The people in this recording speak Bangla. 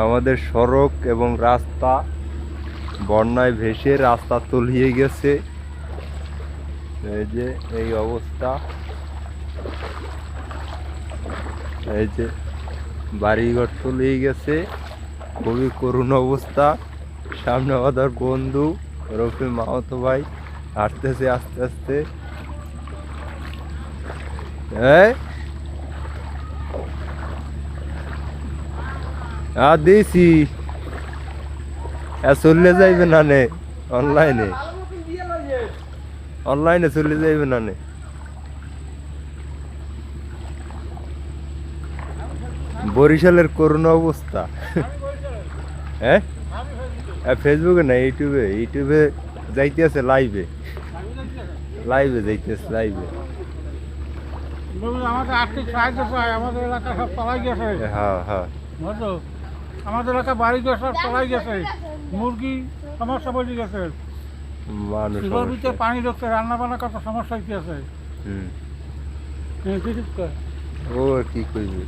আমাদের সড়ক এবং রাস্তা বন্যায় ভেসে রাস্তা তলিয়ে গেছে। এই যে এই অবস্থা, এই যে বাড়িঘর তলিয়ে গেছে, খুবই করুণ অবস্থা। সামনে আমাদের বন্ধু রফি মাহাতো ভাই হাঁটতেছে আস্তে আস্তে। দিছি চলে যাইবে না নে, অনলাইনে অনলাইনে চলে যাইবে না নে। বরিশালের করুণ অবস্থা। হ্যাঁ, ফেসবুকে না, ইউটিউবে, ইউটিউবে যাইতেছে লাইভে, লাইভে যাইতেছে লাইভে। আমাদের আর্থিক সাহায্য চাই, আমাদের এলাকা সব তলাই গেছে। হ্যাঁ হ্যাঁ, বুঝলো, আমাদের এলাকা বাড়ি ঘর সব তলাই গেছে, মুরগি সমস্যা বেড়ে গেছে, মানুষ চুলোর ভিতরে পানি ঢুকছে, রান্না বান্না কত সমস্যা হইতেছে। হুম, কি ঠিক করে ও কি করবে।